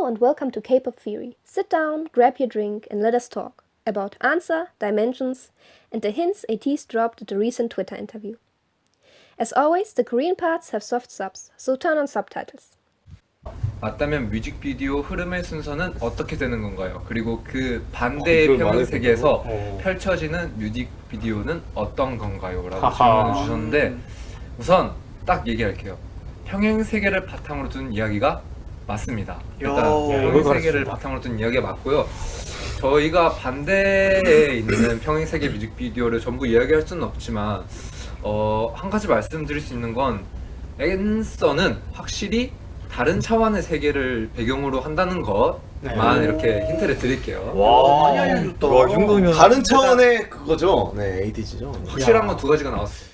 and welcome to Kpop Theory. Sit down, grab your drink and let us talk about answer, dimensions and the hints ATs dropped at the recent Twitter interview. As always, the Korean parts have soft subs, so turn on subtitles. 맞다면 뮤직비디오 흐름의 순서는 어떻게 되는 건가요? 그리고 그 반대의 평행세계에서 펼쳐지는 뮤직비디오는 어떤 건가요? 라고 질문을 주셨는데 우선 딱 얘기할게요. 평행세계를 바탕으로 둔 이야기가 맞습니다. 일단 평행세계를 바탕으로 둔 이야기가 맞고요. 저희가 반대에 있는 평행세계 뮤직비디오를 전부 이야기할 수는 없지만 한 가지 말씀드릴 수 있는 건 앤서는 확실히 다른 차원의 세계를 배경으로 한다는 것만 이렇게 힌트를 드릴게요. 와, 많이 알려줬다. 이 정도면 다른 차원의 그거죠. 네, ATG죠. 확실한 건 두 가지가 나왔어요.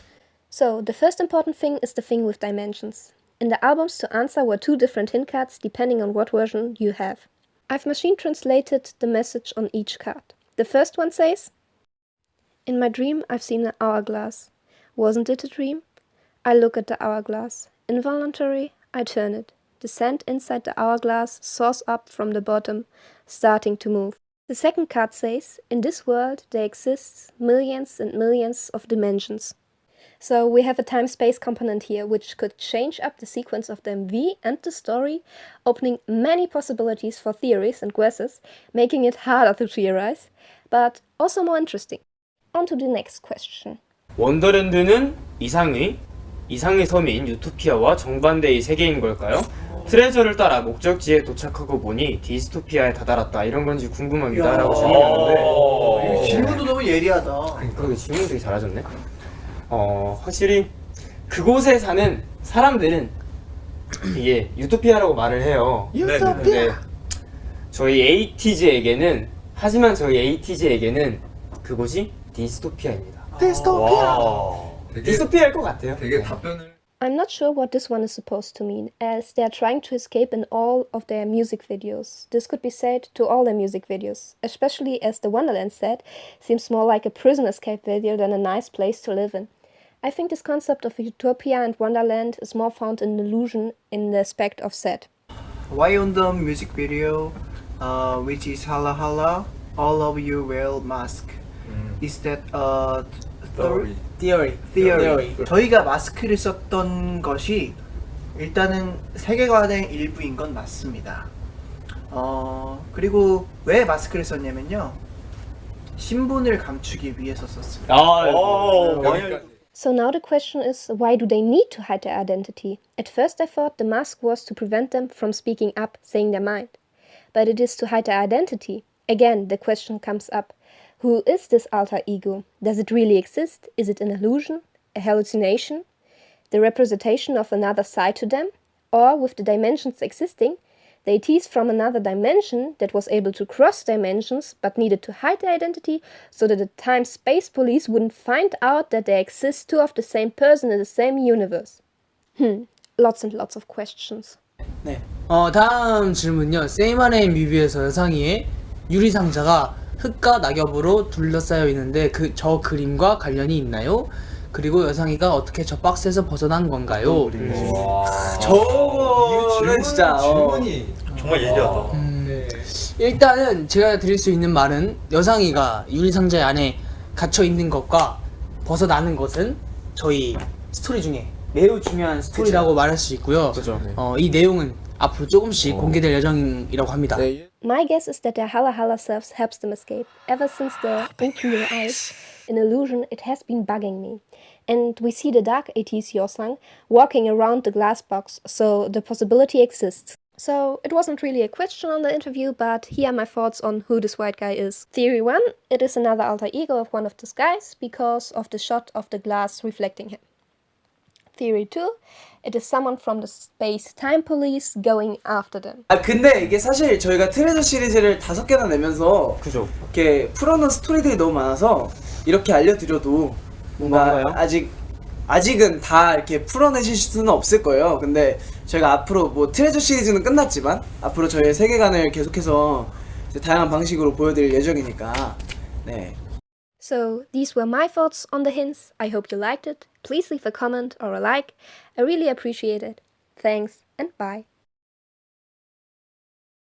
So, the first important thing is the thing with dimensions. In the albums to answer were two different hint cards depending on what version you have. I've machine translated the message on each card. The first one says, "In my dream I've seen an hourglass. Wasn't it a dream? I look at the hourglass. Involuntary, I turn it. The sand inside the hourglass soars up from the bottom, starting to move." The second card says, "In this world there exists millions and millions of dimensions." So we have a time-space component here, which could change up the sequence of the MV and the story, opening many possibilities for theories and guesses, making it harder to theorize, but also more interesting. On to the next question. 원더랜드는 이상의 섬인 유토피아와 정반대의 세계인 걸까요? 트레저를 따라 목적지에 도착하고 보니 디스토피아에 다다랐다 이런 건지 궁금합니다 라고 질문했는데 질문도 너무 예리하다. 그러게 질문 되게 잘하셨네. 확실히 그곳에 사는 사람들은 이게 유토피아라고 말을 해요. 유토피아. 저희 ATG에게는 그곳이 디스토피아입니다. 디스토피아일 것 같아요. 되게 답변을 I'm not sure what this one is supposed to mean, as they're trying to escape in all of their music videos. This could be said to all their music videos, especially as the Wonderland set seems more like a prison escape video than a nice place to live in. I think this concept of Utopia and Wonderland is more found in illusion in the aspect of set. Why on the music video, which is Hala Hala, all of you wear mask? Is that a theory? 저희가 마스크를 썼던 것이 일단은 세계관의 일부인 건 맞습니다. 그리고 왜 마스크를 썼냐면요, 신분을 감추기 위해서 썼습니다. So now the question is, why do they need to hide their identity? At first I thought the mask was to prevent them from speaking up, saying their mind. But it is to hide their identity. Again, the question comes up. Who is this alter ego? Does it really exist? Is it an illusion? A hallucination? The representation of another side to them? Or, with the dimensions existing, they tease from another dimension that was able to cross dimensions but needed to hide their identity so that the time-space police wouldn't find out that there exist two of the same person in the same universe. Lots and lots of questions. 네. 다음 질문요. 세이마네인 뮤비에서 여상이의 유리상자가 흙과 낙엽으로 둘러싸여 있는데 저 그림과 관련이 있나요? 그리고 여상이가 어떻게 저 박스에서 벗어난 건가요? 저거는 진짜 질문이 정말 예리하다. 일단은 제가 드릴 수 있는 말은 여상이가 유리상자 안에 갇혀 있는 것과 벗어나는 것은 저희 스토리 중에 매우 중요한 스토리라고 말할 수 있고요. 이 내용은 앞으로 조금씩 공개될 예정이라고 합니다. My guess is that their Hala Hala selves helps them escape. Ever since the Inky Your Eyes in Illusion, it has been bugging me. And we see the dark AT's Yosang walking around the glass box, so the possibility exists. So it wasn't really a question on the interview, but here are my thoughts on who this white guy is. Theory 1, it is another alter ego of one of the guys because of the shot of the glass reflecting him. Theory 2, it is someone from the space-time police going after them. 근데 이게 사실 저희가 트레저 시리즈를 5개나 내면서 이렇게 풀어놓은 스토리들이 너무 많아서 이렇게 알려드려도 뭔가 아직은 다 이렇게 풀어내실 수는 없을 거예요. 근데 저희가 앞으로 뭐 트레저 시리즈는 끝났지만 앞으로 저희의 세계관을 계속해서 이제 다양한 방식으로 보여드릴 예정이니까. 네. So, these were my thoughts on the hints. I hope you liked it. Please leave a comment or a like. I really appreciate it. Thanks and bye.